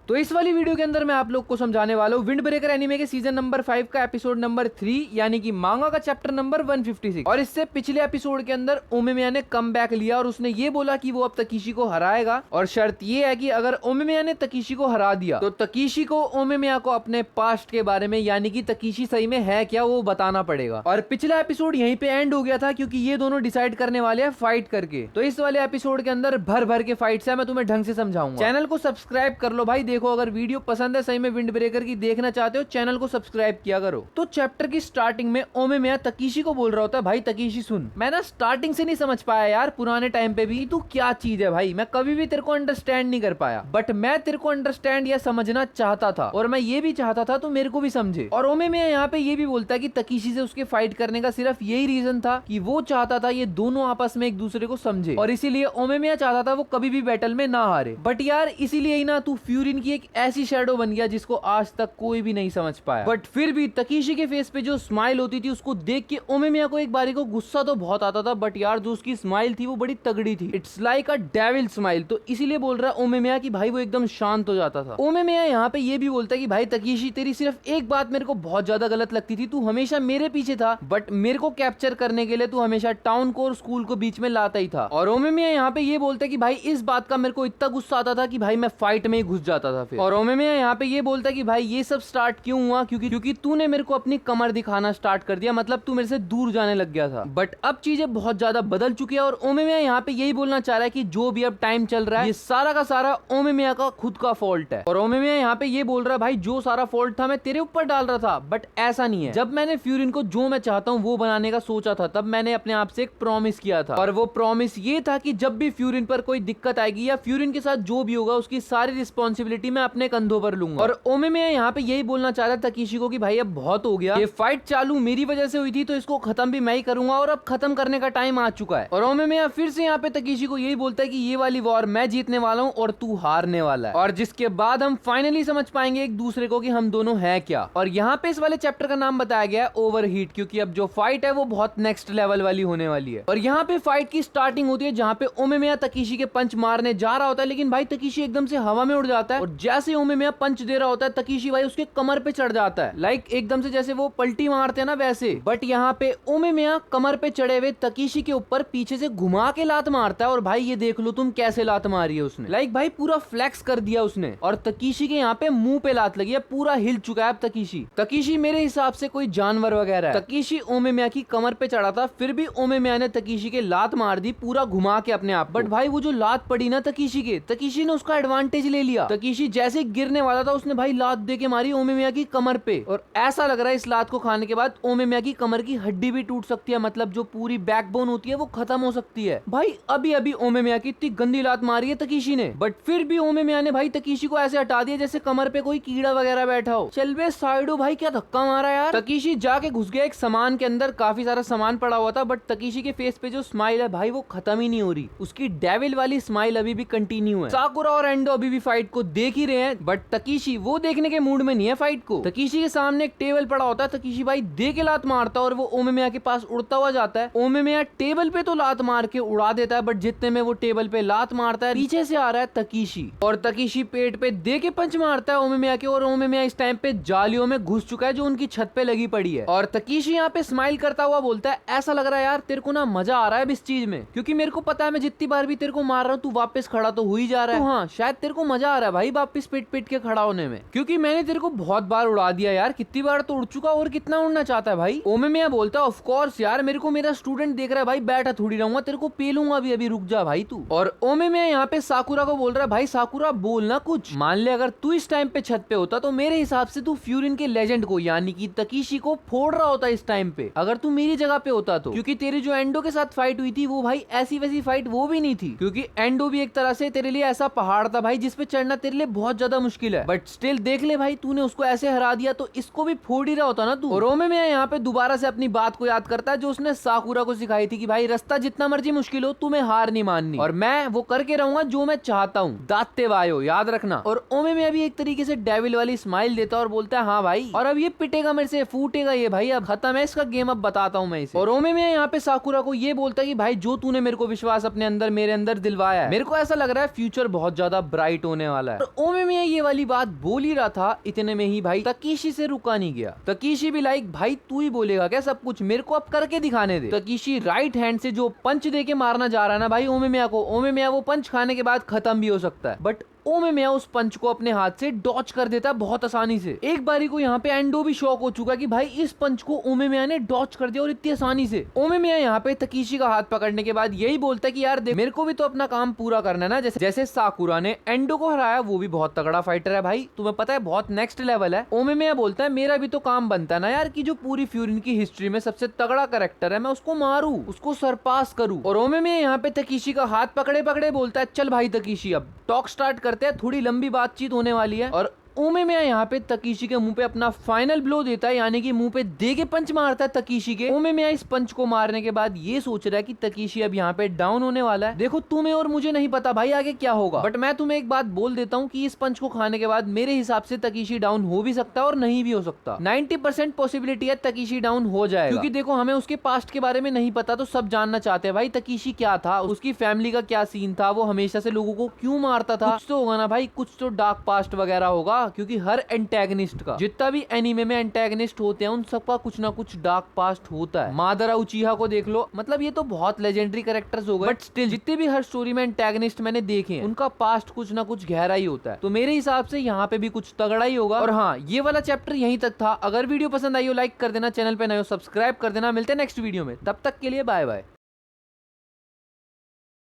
तो इस वाली वीडियो के अंदर मैं आप लोग को समझाने वाला हूँ विंड ब्रेकर एनीमे के सीजन नंबर 5 का एपिसोड नंबर 3 यानी कि मांगा का चैप्टर नंबर 156। और इससे पिछले एपिसोड के अंदर ओमेमिया ने कम बैक लिया और उसने ये बोला कि वो अब तकीशी को हराएगा, और शर्त ये है कि अगर ओमेमिया ने तकीशी को हरा दिया तो तकीशी को ओमेमिया को अपने पास्ट के बारे में यानी कि तकीशी सही में है क्या वो बताना पड़ेगा। और पिछला एपिसोड यहीं पे एंड हो गया था क्योंकि ये दोनों डिसाइड करने वाले हैं फाइट करके। तो इस वाले एपिसोड के अंदर भर भर के फाइट्स है, मैं तुम्हें ढंग से समझाऊंगा। चैनल को सब्सक्राइब कर लो भाई। देखो अगर वीडियो पसंद है सही में विंड ब्रेकर की देखना चाहते हो चैनल को सब्सक्राइब किया करो। तो चैप्टर की स्टार्टिंग में ओमेमिया तकीशी को बोल रहा होता है, भाई तकीशी सुन, मैं ना स्टार्टिंग से नहीं समझ पाया यार पुराने टाइम पे भी तू क्या चीज है भाई, मैं कभी भी तेरे को अंडरस्टैंड नहीं कर पाया, बट मैं तेरे को अंडरस्टैंड या समझना चाहता था और मैं ये भी चाहता था तो मेरे को भी समझे। और ओमेमिया यहाँ पे ये भी बोलता है कि तकीशी से उसके फाइट करने का सिर्फ यही रीजन था कि वो चाहता था ये दोनों आपस में एक दूसरे को समझे, और इसीलिए ओमेमिया चाहता था वो कभी भी बैटल में ना हारे। बट यार इसीलिए ही ना तू फ्यूरिन की एक ऐसी शैडो बन गया जिसको आज तक कोई भी नहीं समझ पाया। बट फिर भी तकीशी के फेस पे जो स्माइल होती थी उसको देख के ओमेमिया को एक बारी को गुस्सा तो बहुत आता था, बट यार जो उसकी स्माइल थी वो बड़ी तगड़ी थी। It's like a devil smile. तो इसीलिए बोल रहा है ओमेमिया कि भाई वो एकदम शांत हो जाता था। ओमेमिया यहाँ पे ये भी बोलता है कि भाई तकीशी तेरी सिर्फ एक बात मेरे को बहुत ज्यादा गलत लगती थी, तू हमेशा मेरे पीछे था बट मेरे को कैप्चर करने के लिए तू हमेशा टाउन को और स्कूल को बीच में लाता ही था। और ओमेमिया यहाँ पे ये बोलता है कि भाई इस बात का मेरे को इतना गुस्सा आता था कि भाई मैं फाइट में ही घुस जाता था फिर। और ओमेमिया यहाँ पे ये बोलता है कि भाई ये सब स्टार्ट क्यों हुआ, क्योंकि तूने मेरे को अपनी कमर दिखाना स्टार्ट कर दिया, मतलब तू मेरे से दूर जाने लग गया था। बट अब चीजें बहुत ज्यादा बदल चुकी है और ओमेमिया यहाँ पे यही बोलना चाह रहा है कि जो भी अब टाइम चल रहा है ये सारा का सारा ओमेमिया का खुद का फॉल्ट है। और ओमेमिया यहाँ पे ये बोल रहा है भाई जो सारा फॉल्ट था मैं तेरे ऊपर डाल रहा था, बट ऐसा नहीं है। जब मैंने फ्यूरिन को जो मैं चाहता हूँ वो बनाने का सोचा था तब मैंने अपने आप से एक प्रॉमिस किया था, और वो प्रॉमिस ये था कि जब भी फ्यूरिन पर कोई दिक्कत आएगी या फ्यूरिन के साथ जो भी होगा उसकी सारी रिस्पॉन्सिबिलिटी मैं अपने कंधों पर लूंगा। और ओमेमिया यहाँ पे यही बोलना चाह रहा था तकीशी को कि भाई अब बहुत हो गया, ये फाइट चालू मेरी वजह से हुई थी तो इसको खत्म भी मैं ही करूंगा और अब खत्म करने का टाइम आ चुका है। और ओमेमिया फिर से यहाँ पे तकीशी को यही बोलता है कि ये वाली वॉर मैं जीतने वाला हूँ और तू हारने वाला है, और जिसके बाद हम फाइनली समझ पाएंगे एक दूसरे को कि हम दोनों हैं क्या। और यहाँ पे इस वाले चैप्टर का नाम बताया गया है ओवरहीट, क्योंकि अब जो फाइट है वो बहुत नेक्स्ट लेवल वाली होने वाली है। और यहाँ पे फाइट की स्टार्टिंग होती है जहाँ पे ओमेमिया तकीशी के पंच मारने जा रहा होता है, लेकिन भाई तकीशी एकदम से हवा में उड़ जाता है और जैसे ओमेमिया पंच दे रहा होता है तकीशी भाई उसके कमर पे चढ़ जाता है, लाइक एकदम से जैसे वो पलटी मारते हैं ना वैसे। बट यहाँ पे ओमेमिया कमर पे चढ़े हुए तकीशी के ऊपर पीछे से घुमा के लात मारता है, और भाई ये देख लो तुम कैसे लात मारी है उसने, लाइक भाई पूरा फ्लेक्स कर दिया उसने। और तकीशी के यहाँ पे मुंह पे लात लगी है, पूरा हिल चुका है अब तकीशी मेरे हिसाब से कोई जानवर वगैरह है। तकीशी ओमेमिया की कमर पे चढ़ा था फिर भी ओमेमिया ने तकीशी के लात मार दी पूरा घुमा के अपने आप। बट भाई वो जो लात पड़ी ना तकीशी ने उसका एडवांटेज ले लिया। तकीशी जैसे गिरने वाला था उसने भाई लात दे के मारी ओमेमिया की कमर पे, और ऐसा लग रहा है इस लात को खाने के बाद ओमेमिया की कमर की हड्डी भी टूट सकती है, मतलब जो पूरी बैकबोन होती है वो खत्म हो सकती है। भाई अभी अभी ओमेमिया की इतनी गंदी लात मारी है तकीशी ने, बट फिर भी ओमेमिया ने भाई तकीशी को ऐसे हटा दिया जैसे कमर पे कोई कीड़ा वगैरह बैठा हो। चल बे साइड हो भाई, क्या धक्का मारा यार। तकीशी जाके घुस गया एक सामान के अंदर, काफी सारा सामान पड़ा हुआ था, बट तकीशी के फेस पे जो स्माइल है भाई वो खत्म ही नहीं हो रही, उसकी डेविल वाली स्माइल अभी भी कंटिन्यू है। साकुरा और एंडो अभी भी फाइट को देख ही रहे हैं, बट तकीशी वो देखने के मूड में नहीं है फाइट को। तकीशी के सामने एक टेबल पड़ा होता है, तकीशी भाई दे के लात मारता है और वो ओमेमिया के पास उड़ता हुआ जाता है। ओमेमिया टेबल पे तो लात मार के उड़ा देता है, बट जितने में वो टेबल पे लात मारता है पीछे से आ रहा है तकीशी, और तकीशी पेट पे दे के पंच मारता है ओमेमिया के, और ओमेमिया इस टाइम पे जालियों में घुस चुका है जो उनकी छत पे लगी पड़ी है। और तकीशी यहाँ पे स्माइल करता हुआ बोलता है ऐसा लग रहा है यार तेरे को ना मजा आ रहा है इस चीज में, क्योंकि मेरे को पता है मैं जितनी बार भी तेरे को मार रहा हूँ तू वापस खड़ा तो हो ही जा रहा है। तो हाँ शायद तेरे को मजा आ रहा है भाई वापस पिट पिट के खड़ा होने में, क्योंकि मैंने तेरे को बहुत बार उड़ा दिया यार, कितनी बार तो उड़ चुका और कितना उड़ना चाहता है भाई। ओमेमिया बोलता है ऑफ कोर्स यार मेरे को मेरा स्टूडेंट देख रहा है भाई, बैठा थोड़ी रहूंगा, तेरे को पेलूंगा अभी रुक जा भाई तू। और ओमेमिया यहाँ पे साकुरा को बोल रहा है भाई साकुरा बोलना कुछ, मान ले अगर तू इस टाइम पे छत पे होता तो मेरे हिसाब से तू फ्यूरिन के लेजेंड को यानी कि तकीशी को फोड़ रहा होता इस टाइम पे, अगर तू मेरी जगह पे होता तो, क्योंकि तेरी जो एंडो के साथ फाइट हुई थी वो भाई ऐसी वैसी फाइट वो भी नहीं थी, क्योंकि एंडो भी एक तरह से तेरे लिए ऐसा पहाड़ था भाई जिसपे चढ़ना तेरे लिए बहुत ज्यादा मुश्किल है, बट स्टिल देख ले भाई तूने उसको ऐसे हरा दिया तो इसको भी फोड़ ही रहा होता ना तू। और ओमेमिया यहाँ पे दोबारा से अपनी बात को याद करता है जो उसने साकुरा को सिखाई थी कि भाई रास्ता जितना मर्जी मुश्किल हो तुम्हें हार नहीं माननी, और मैं वो करके रहूंगा जो मैं चाहता हूँ, दाते वायो याद रखना। और ओमेमिया भी एक तरीके से डेविल वाली स्माइल देता है और बोलता है हाँ भाई, और अब ये पिटेगा मेरे से, फूटेगा ये भाई, अब खत्म है इसका गेम, अब बताता हूँ मैं इसे। और ओमेमिया यहाँ पे साकुरा को ये बोलता है कि भाई जो तूने मेरे को विश्वास अपने अंदर मेरे अंदर दिलवाया है, मेरे को ऐसा लग रहा है फ्यूचर बहुत ज्यादा ब्राइट होने वाला है। और ओमेमिया ये वाली बात बोल ही रहा था, इतने में ही भाई तकीशी से रुका नहीं गया। तकीशी भी लाइक भाई तू ही बोलेगा क्या सब कुछ, मेरे को अब करके दिखाने दे। तकीशी राइट हैंड से जो पंच दे के मारना जा रहा है ना भाई ओमेमिया को, ओमेमिया वो पंच खाने के बाद खत्म भी हो सकता है, बट ओमेमिया उस पंच को अपने हाथ से डॉच कर देता है बहुत आसानी से। एक बारी को यहाँ पे एंडो भी शॉक हो चुका कि भाई इस पंच को ओमेमिया ने डॉच कर दिया और इतनी आसानी से। ओमेमिया यहाँ पे तकीशी का हाथ पकड़ने के बाद यही बोलता है कि यार देख मेरे को भी तो अपना काम पूरा करना है ना, जैसे साकुरा ने एंडो को हराया, वो भी बहुत तगड़ा फाइटर है भाई, तुम्हें पता है बहुत नेक्स्ट लेवल है। ओमेमिया बोलता है मेरा भी तो काम बनता है ना यार कि जो पूरी फ्यूरिन की हिस्ट्री में सबसे तगड़ा कैरेक्टर है मैं उसको मारू, उसको सरपास करूँ। और ओमेमिया यहाँ पे तकीशी का हाथ पकड़े पकड़े बोलता है चल भाई तकीशी अब टॉक स्टार्ट करते हैं, थोड़ी लंबी बातचीत होने वाली है। और ओमेमिया यहाँ पे तकीशी के मुंह पे अपना फाइनल ब्लो देता है, यानी कि मुंह पे दे के पंच मारता है तकीशी के। ओमेमिया इस पंच को मारने के बाद ये सोच रहा है कि तकीशी अब यहाँ पे डाउन होने वाला है। देखो तुम्हें और मुझे नहीं पता भाई आगे क्या होगा, बट मैं तुम्हें एक बात बोल देता हूँ कि इस पंच को खाने के बाद मेरे हिसाब से तकीशी डाउन हो भी सकता है और नहीं भी हो सकता। 90% पॉसिबिलिटी है तकीशी डाउन हो जाएगा, क्योंकि देखो हमें उसके पास्ट के बारे में नहीं पता, तो सब जानना चाहते हैं भाई तकीशी क्या था, उसकी फैमिली का क्या सीन था, वो हमेशा से लोगों को क्यों मारता था। कुछ तो होगा ना भाई, कुछ तो डार्क पास्ट वगैरह होगा, क्योंकि हर एंटेगनिस्ट का, जितना भी एनीमे में एंटेगनिस्ट होते हैं उन सबका कुछ ना कुछ डार्क पास्ट होता है। मादरा उचिहा को देख लो, मतलब ये तो बहुत लेजेंडरी कैरेक्टर्स हो गए, बट स्टिल जितने भी हर स्टोरी में एंटेगनिस्ट मैंने देखे हैं उनका पास्ट कुछ ना कुछ गहरा ही होता है। तो मेरे हिसाब से यहाँ पे भी कुछ तगड़ा ही होगा। और हाँ, ये वाला चैप्टर यहीं तक था। अगर वीडियो पसंद आई हो लाइक कर देना, चैनल पे नए हो सब्सक्राइब कर देना। मिलते हैं नेक्स्ट वीडियो में, तब तक के लिए बाय बाय।